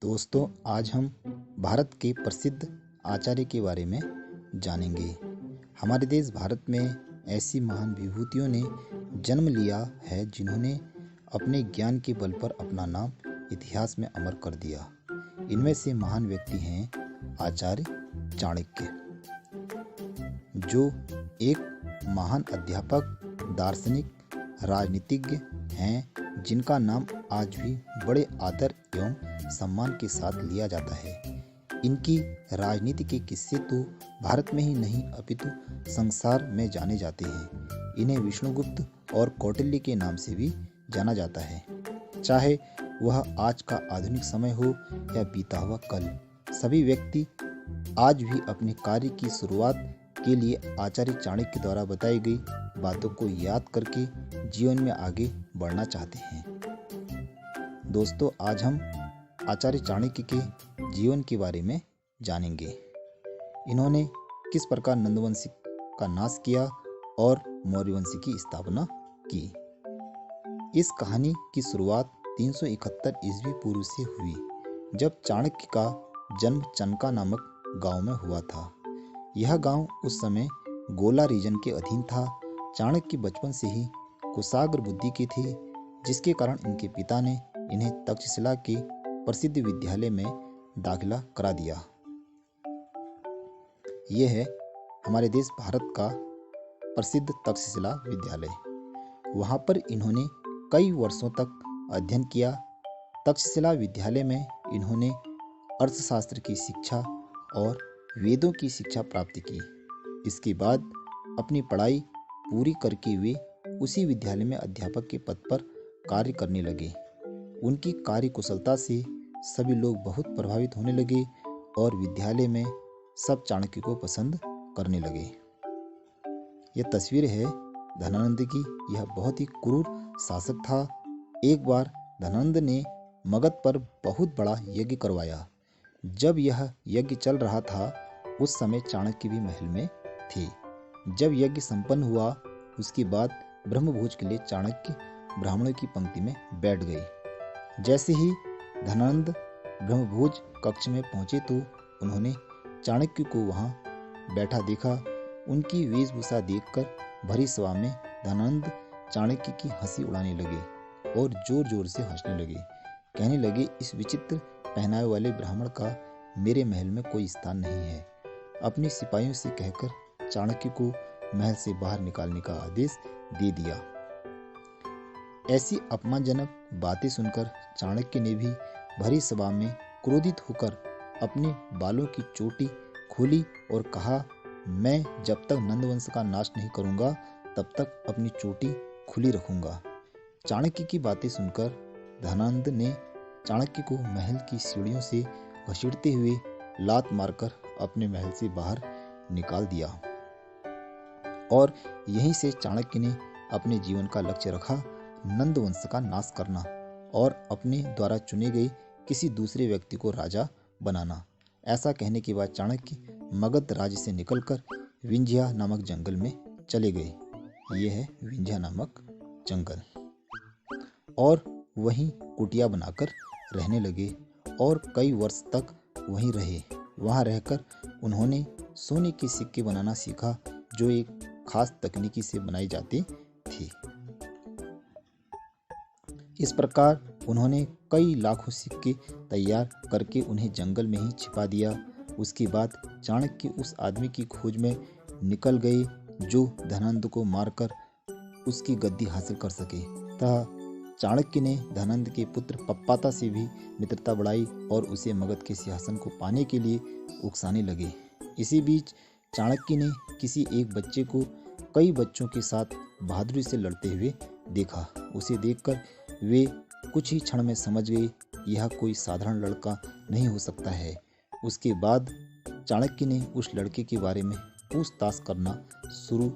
दोस्तों, आज हम भारत के प्रसिद्ध आचार्य के बारे में जानेंगे। हमारे देश भारत में ऐसी महान विभूतियों ने जन्म लिया है जिन्होंने अपने ज्ञान के बल पर अपना नाम इतिहास में अमर कर दिया। इनमें से महान व्यक्ति हैं आचार्य चाणक्य, जो एक महान अध्यापक, दार्शनिक, राजनीतिज्ञ हैं जिनका नाम आज भी बड़े आदर एवं सम्मान के साथ लिया जाता है। इनकी राजनीति के किस्से तो भारत में ही नहीं अपितु संसार में जाने जाते हैं। इन्हें विष्णुगुप्त और कौटिल्य के नाम से भी जाना जाता है। चाहे वह आज का आधुनिक समय हो या बीता हुआ कल, सभी व्यक्ति आज भी अपने कार्य की शुरुआत के लिए आचार्य चाणक्य द्वारा बताई गई बातों को याद करके जीवन में आगे बढ़ना चाहते हैं। दोस्तों, आज हम आचार्य चाणक्य के जीवन के बारे में जानेंगे। इन्होंने किस प्रकार नंदवंश का नाश किया और मौर्यवंश की स्थापना की। इस कहानी की शुरुआत 371 ईस्वी पूर्व से हुई, जब चाणक्य का जन्म चनका नामक गांव में हुआ था। यह गांव उस समय गोला रीजन के अधीन था। चाणक्य बचपन से ही कुशाग्र बुद्धि के थे, जिसके कारण इनके पिता ने इन्हें तक्षशिला के प्रसिद्ध विद्यालय में दाखिला करा दिया। यह है हमारे देश भारत का प्रसिद्ध तक्षशिला विद्यालय। वहां पर इन्होंने कई वर्षों तक अध्ययन किया। तक्षशिला विद्यालय में इन्होंने अर्थशास्त्र की शिक्षा और वेदों की शिक्षा प्राप्त की। इसके बाद अपनी पढ़ाई पूरी करके वे उसी विद्यालय में अध्यापक के पद पर कार्य करने लगे। उनकी कार्य कुशलता से सभी लोग बहुत प्रभावित होने लगे और विद्यालय में सब चाणक्य को पसंद करने लगे। यह तस्वीर है धनानंद की। यह बहुत ही क्रूर शासक था। एक बार धनानंद ने मगध पर बहुत बड़ा यज्ञ करवाया। जब यह यज्ञ चल रहा था, उस समय चाणक्य भी महल में थे। जब यज्ञ संपन्न हुआ, उसके बाद ब्रह्मभोज के लिए चाणक्य ब्राह्मणों की पंक्ति में बैठ गए। जैसे ही धनानंद ब्रह्मभोज कक्ष में पहुंचे तो उन्होंने चाणक्य को वहां बैठा देखा। उनकी वेशभूषा देखकर भरी सभा में धनानंद चाणक्य की हंसी उड़ाने लगे और जोर जोर से हंसने लगे। कहने लगे, इस विचित्र पहनावे वाले ब्राह्मण का मेरे महल में कोई स्थान नहीं है। अपने सिपाहियों से कहकर चाणक्य को महल से बाहर निकालने का आदेश दे दिया। ऐसी अपमानजनक बातें सुनकर चाणक्य ने भी भरी सभा में क्रोधित होकर अपने बालों की चोटी खोली और कहा, मैं जब तक नंदवंश का नाश नहीं करूंगा तब तक अपनी चोटी खुली रखूंगा। चाणक्य की बातें सुनकर धनानंद ने चाणक्य को महल की सीढ़ियों से घसीटते हुए लात मारकर अपने महल से बाहर निकाल दिया। और यहीं से चाणक्य ने अपने जीवन का लक्ष्य रखा, नंदवंश का नाश करना और अपने द्वारा चुने गए किसी दूसरे व्यक्ति को राजा बनाना। ऐसा कहने के बाद चाणक्य मगध राज्य से निकलकर विंध्या नामक जंगल में चले गए। यह है विंध्या नामक जंगल। और वहीं कुटिया बनाकर रहने लगे और कई वर्ष तक वहीं रहे। वहां रहकर उन्होंने सोने के सिक्के बनाना सीखा, जो एक खास तकनीकी से बनाए जाते थे। इस प्रकार उन्होंने कई लाखों सिक्के तैयार करके उन्हें जंगल में ही छिपा दिया। उसके बाद चाणक्य उस आदमी की खोज में निकल गए जो धनानंद को मारकर उसकी गद्दी हासिल कर सके। तथा चाणक्य ने धनानंद के पुत्र पप्पाता से भी मित्रता बढ़ाई और उसे मगध के सिंहासन को पाने के लिए उकसाने लगे। इसी बीच चाणक्य ने किसी एक बच्चे को कई बच्चों के साथ बहादुरी से लड़ते हुए देखा। उसे देखकर वे कुछ ही क्षण में समझ गए, यह कोई साधारण लड़का नहीं हो सकता है। उसके बाद चाणक्य ने उस लड़के के बारे में पूछताछ करना शुरू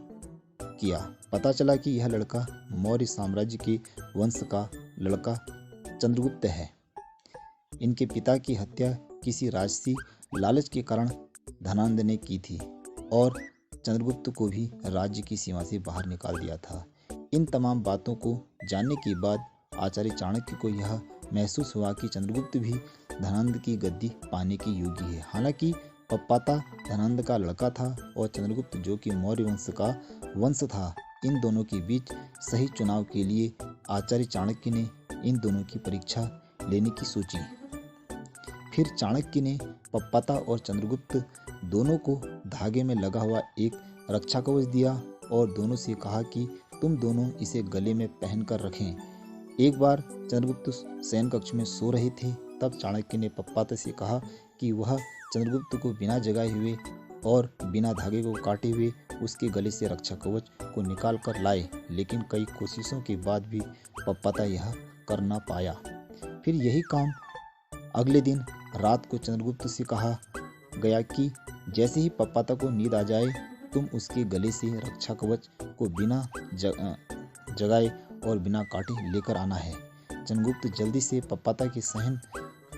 किया। पता चला कि यह लड़का मौर्य साम्राज्य के वंश का लड़का चंद्रगुप्त है। इनके पिता की हत्या किसी राजसी लालच के कारण धनानंद ने की थी और चंद्रगुप्त को भी राज्य की सीमा से बाहर निकाल दिया था। इन तमाम बातों को जानने के बाद आचार्य चाणक्य को यह महसूस हुआ कि चंद्रगुप्त भी धनानंद की गद्दी पाने के योग्य है। हालांकि पप्पाता धनानंद का लड़का था और चंद्रगुप्त जो कि मौर्य वंश का वंश था, इन दोनों के बीच सही चुनाव के लिए आचार्य चाणक्य ने इन दोनों की परीक्षा लेने की सोची। फिर चाणक्य ने पप्पाता और चंद्रगुप्त दोनों को धागे में लगा हुआ एक रक्षा कवच दिया और दोनों से कहा कि तुम दोनों इसे गले में पहनकर रखें। एक बार चंद्रगुप्त शयन कक्ष में सो रहे थे, तब चाणक्य ने पप्पाता से कहा कि वह चंद्रगुप्त को बिना जगाए हुए और बिना धागे को काटे हुए उसके गले से रक्षा कवच को निकाल कर लाए, लेकिन कई कोशिशों के बाद भी पप्पाता यह कर न पाया। फिर यही काम अगले दिन रात को चंद्रगुप्त से कहा गया कि जैसे ही पप्पाता को नींद आ जाए, तुम उसके गले से रक्षा कवच को बिना जगाए और बिना काटे लेकर आना है। चंद्रगुप्त जल्दी से पप्पाता के शयन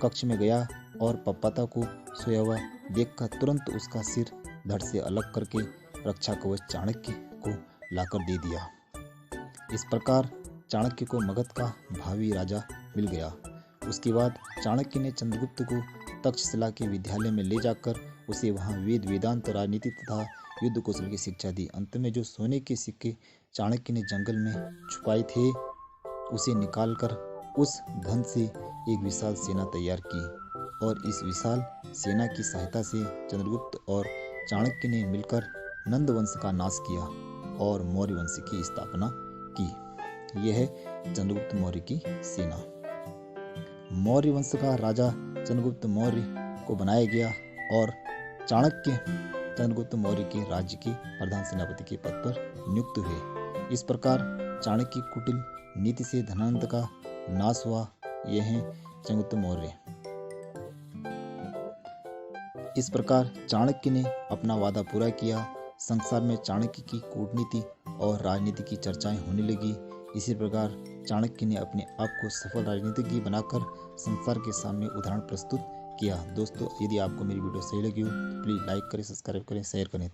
कक्ष में गया और पप्पाता को सोया हुआ देखकर तुरंत उसका सिर धड़ से अलग करके रक्षा कवच चाणक्य को लाकर दे दिया। इस प्रकार चाणक्य को मगध का भावी राजा मिल गया। उसके बाद चाणक्य ने चंद्रगुप्त को तक्षशिला के विद्यालय में ले जाकर उसे वहां वेद वेदांत राजनीति तथा युद्ध कौशल की शिक्षा दी। अंत में जो सोने के सिक्के चाणक्य ने जंगल में छुपाए थे, उसे निकालकर उस धन से एक विशाल सेना तैयार की और इस विशाल सेना की सहायता से चंद्रगुप्त और चाणक्य ने मिलकर नंद वंश का नाश किया और मौर्य वंश की स्थापना की। यह है चंद्रगुप्त मौर्य की सेना। मौर्य वंश का राजा चंद्रगुप्त मौर्य को बनाया गया और चाणक्य चंद्रगुप्त मौर्य के राज्य के प्रधान सेनापति के पद पर नियुक्त हुए। इस प्रकार चाणक्य की कुटिल नीति से धनानंद का नाश हुआ। यह है चंद्रगुप्त मौर्य। इस प्रकार चाणक्य ने अपना वादा पूरा किया। संसार में चाणक्य की कूटनीति और राजनीति की चर्चाएं होने लगी। इसी प्रकार चाणक्य ने अपने आप को सफल राजनीतिज्ञ बनाकर संसार के सामने उदाहरण प्रस्तुत किया। दोस्तों, यदि आपको मेरी वीडियो सही लगी हो तो प्लीज़ लाइक करें, सब्सक्राइब करें, शेयर करें।